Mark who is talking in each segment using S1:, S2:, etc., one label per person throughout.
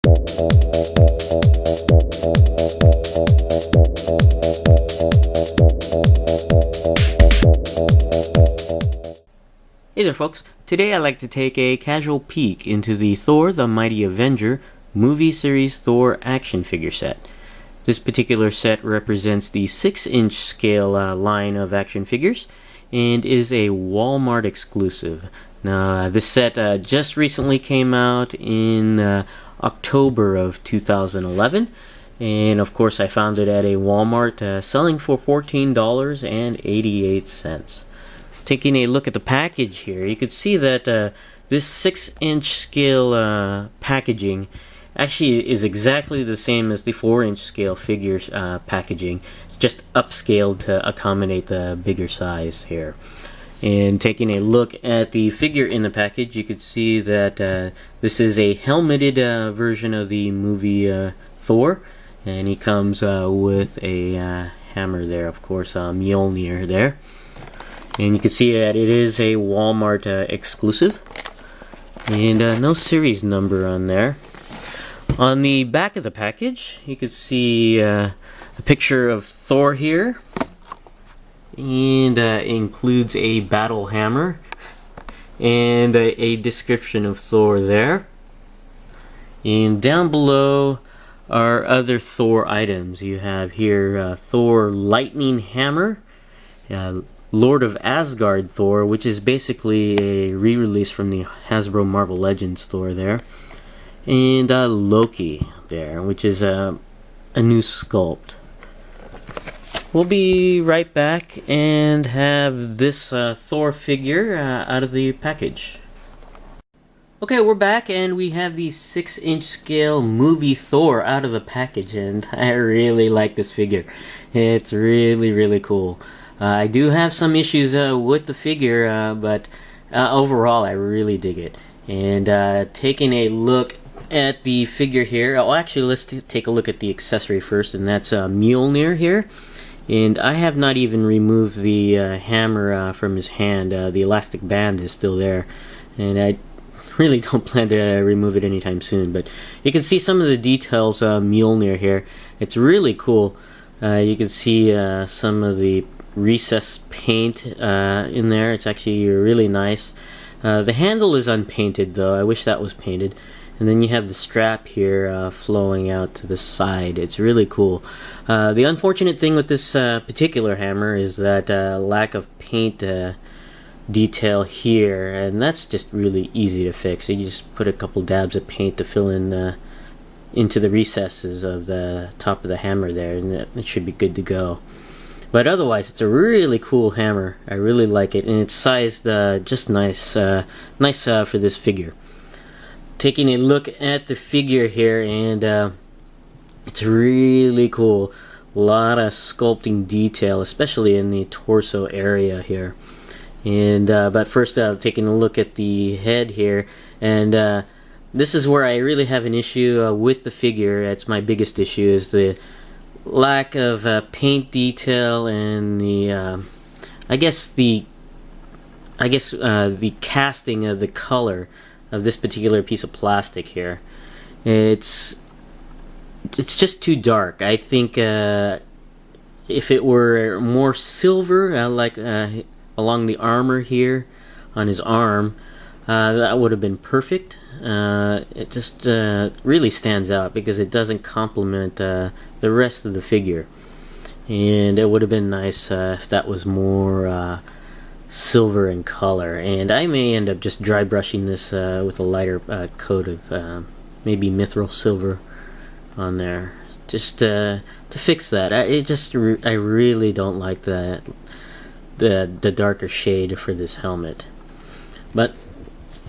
S1: Hey there folks, today I'd like to take a casual peek into the Thor The Mighty Avenger Movie Series Thor action figure set. This particular set represents the 6-inch scale line of action figures and is a Walmart exclusive. Now this set just recently came out in October of 2011, and of course I found it at a Walmart selling for $14.88. Taking a look at the package here, you can see that this 6-inch scale packaging actually is exactly the same as the 4-inch scale figures packaging. It's just upscaled to accommodate the bigger size here. And taking a look at the figure in the package, you can see that this is a helmeted version of the movie Thor, and he comes with a hammer there, of course, Mjolnir there. And you can see that it is a Walmart exclusive, and no series number on there. On the back of the package, you can see a picture of Thor here, and includes a battle hammer and a description of Thor there. And down below are other Thor items. You have here Thor Lightning Hammer, Lord of Asgard Thor, which is basically a re-release from the Hasbro Marvel Legends Thor there, and Loki there, which is a new sculpt. We'll be right back and have this Thor figure out of the package. Okay, we're back and we have the 6-inch scale movie Thor out of the package, and I really like this figure. It's really cool. I do have some issues with the figure, but overall I really dig it. And taking a look at the figure here, actually let's take a look at the accessory first, and that's Mjolnir here. And I have not even removed the hammer from his hand. The elastic band is still there, and I really don't plan to remove it anytime soon. But you can see some of the details of Mjolnir here. It's really cool. You can see some of the recessed paint in there. It's actually really nice. The handle is unpainted though. I wish that was painted. And then you have the strap here flowing out to the side. It's really cool. The unfortunate thing with this particular hammer is that lack of paint detail here, and that's just really easy to fix. You just put a couple dabs of paint to fill in into the recesses of the top of the hammer there, and it should be good to go. But otherwise, it's a really cool hammer. I really like it, and it's sized just nice, nice for this figure. Taking a look at the figure here, and it's really cool. A lot of sculpting detail, especially in the torso area here. And but first, taking a look at the head here, and this is where I really have an issue with the figure. That's my biggest issue, is the lack of paint detail and the the casting of the color of this particular piece of plastic here. It's just too dark. I think if it were more silver, like along the armor here on his arm, that would have been perfect. It just really stands out because it doesn't complement the rest of the figure, and it would have been nice if that was more silver in color. And I may end up just dry brushing this with a lighter coat of maybe mithril silver on there, just to fix that. I really don't like the darker shade for this helmet. But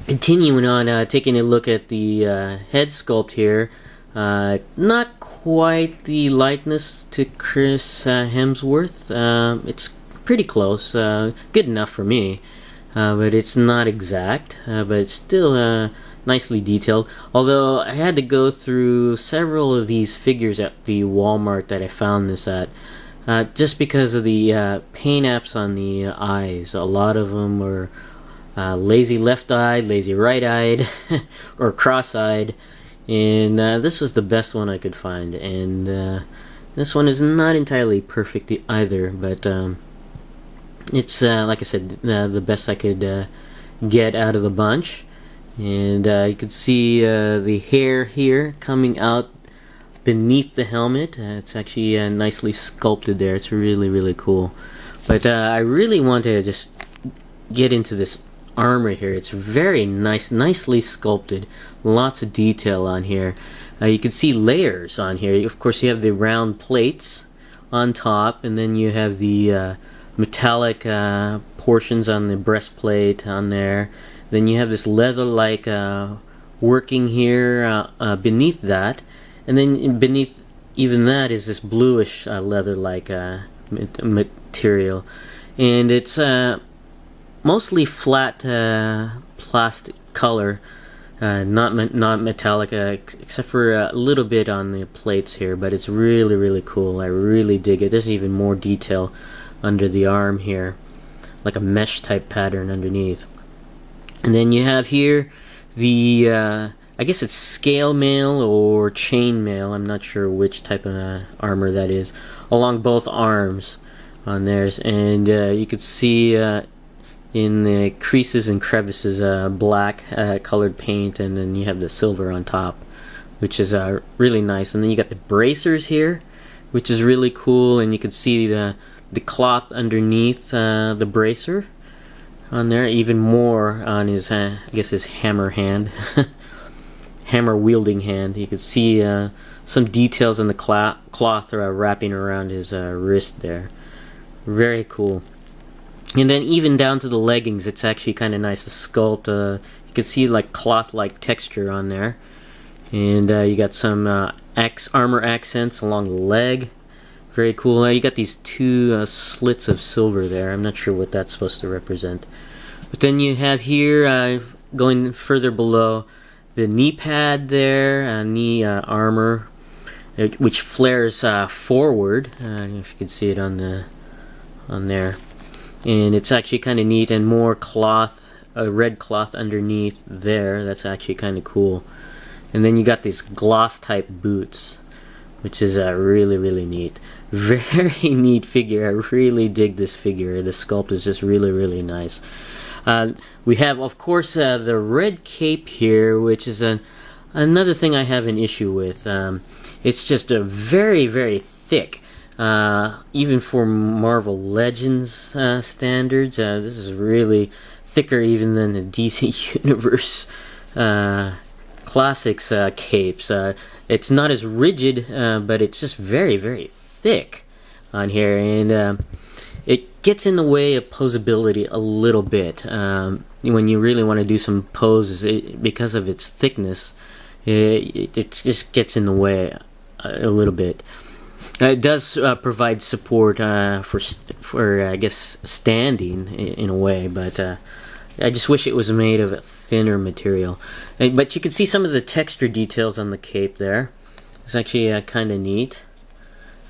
S1: continuing on, taking a look at the head sculpt here, not quite the likeness to Chris Hemsworth. It's pretty close, good enough for me, but it's not exact, but it's still nicely detailed. Although I had to go through several of these figures at the Walmart that I found this at, just because of the paint apps on the eyes. A lot of them were lazy left-eyed, lazy right-eyed, or cross-eyed, and this was the best one I could find. And this one is not entirely perfect either, but it's like I said, the best I could get out of the bunch. And you can see the hair here coming out beneath the helmet. It's actually nicely sculpted there. It's really cool. But I really want to just get into this armor here. It's very nicely sculpted. Lots of detail on here. You can see layers on here. Of course, you have the round plates on top, and then you have the metallic portions on the breastplate on there. Then you have this leather-like working here beneath that, and then beneath even that is this bluish leather-like material, and it's mostly flat plastic color, not metallic, except for a little bit on the plates here. But it's really cool. I really dig it. There's even more detail under the arm here, like a mesh type pattern underneath. And then you have here the I guess it's scale mail or chain mail, I'm not sure which type of armor that is, along both arms on theirs. And you could see in the creases and crevices black colored paint, and then you have the silver on top, which is really nice. And then you got the bracers here, which is really cool, and you can see the cloth underneath the bracer on there, even more on his I guess his hammer hand hammer wielding hand. You can see some details in the cloth wrapping around his wrist there. Very cool. And then even down to the leggings, it's actually kind of nice to sculpt. You can see like cloth-like texture on there. And you got some armor accents along the leg. Very cool. You got these two slits of silver there. I'm not sure what that's supposed to represent. But then you have here, going further below, the knee pad there, knee armor, which flares forward. If you can see it on there, and it's actually kind of neat. And more cloth, red cloth underneath there. That's actually kind of cool. And then you got these gloss type boots, which is really neat. Very neat figure. I really dig this figure. The sculpt is just really nice. We have, of course, the red cape here, which is another thing I have an issue with. It's just a very thick. Even for Marvel Legends standards, this is really thicker even than the DC Universe Classics capes. It's not as rigid, but it's just very thick on here, and it gets in the way of posability a little bit. When you really want to do some poses, because of its thickness, it just gets in the way a little bit. It does provide support for I guess standing in a way, but I just wish it was made of a thinner material. But you can see some of the texture details on the cape there. It's actually kind of neat.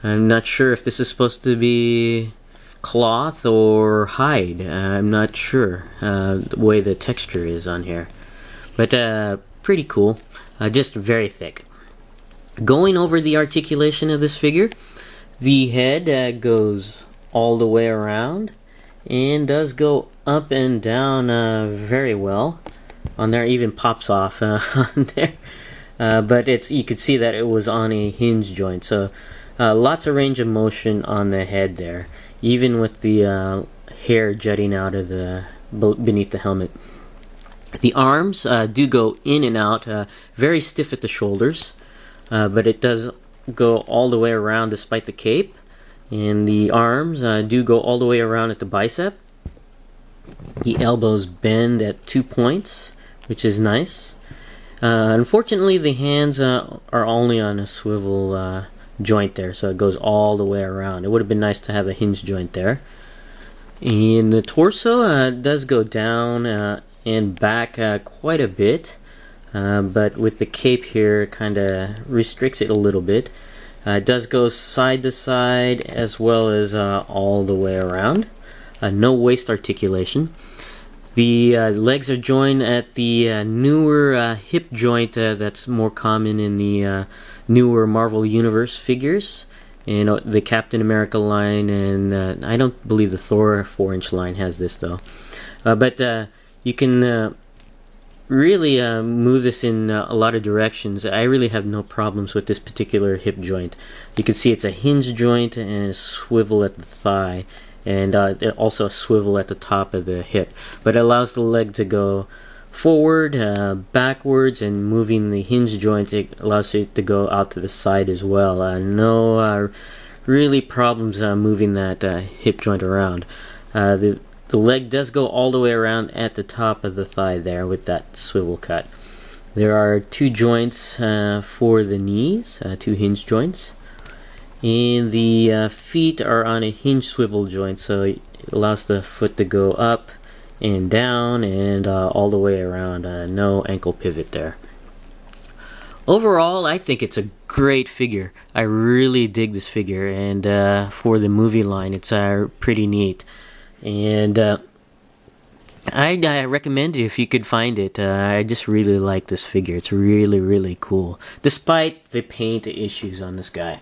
S1: I'm not sure if this is supposed to be cloth or hide. I'm not sure the way the texture is on here, but pretty cool. Just very thick. Going over the articulation of this figure, the head goes all the way around and does go up and down very well. On there, even pops off on there, but you could see that it was on a hinge joint, so lots of range of motion on the head there, even with the hair jutting out of beneath the helmet. The arms do go in and out, very stiff at the shoulders, but it does go all the way around despite the cape. And the arms do go all the way around at the bicep. The elbows bend at 2 points, which is nice. Unfortunately, the hands are only on a swivel joint there, so it goes all the way around. It would have been nice to have a hinge joint there. And the torso does go down and back quite a bit, but with the cape here, it kind of restricts it a little bit. It does go side to side as well as all the way around. No waist articulation. The legs are joined at the newer hip joint that's more common in the newer Marvel Universe figures, and the Captain America line, and I don't believe the Thor 4-inch line has this though. But you can really move this in a lot of directions. I really have no problems with this particular hip joint. You can see it's a hinge joint and a swivel at the thigh, and also a swivel at the top of the hip, but it allows the leg to go forward, backwards, and moving the hinge joint, it allows it to go out to the side as well. No really problems moving that hip joint around. The leg does go all the way around at the top of the thigh there with that swivel cut. There are two joints for the knees, two hinge joints. And the feet are on a hinge swivel joint, so it allows the foot to go up and down and all the way around. No ankle pivot there. Overall, I think it's a great figure. I really dig this figure, and for the movie line, it's pretty neat. And I recommend it if you could find it. I just really like this figure. It's really, really cool, despite the paint issues on this guy.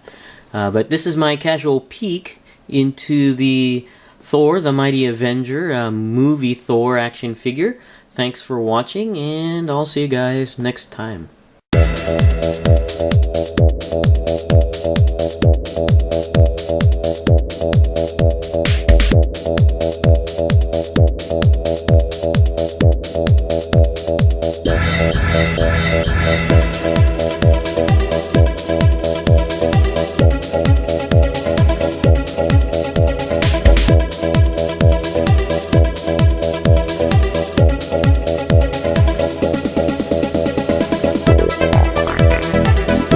S1: But this is my casual peek into the Thor The Mighty Avenger movie Thor action figure. Thanks for watching, and I'll see you guys next time.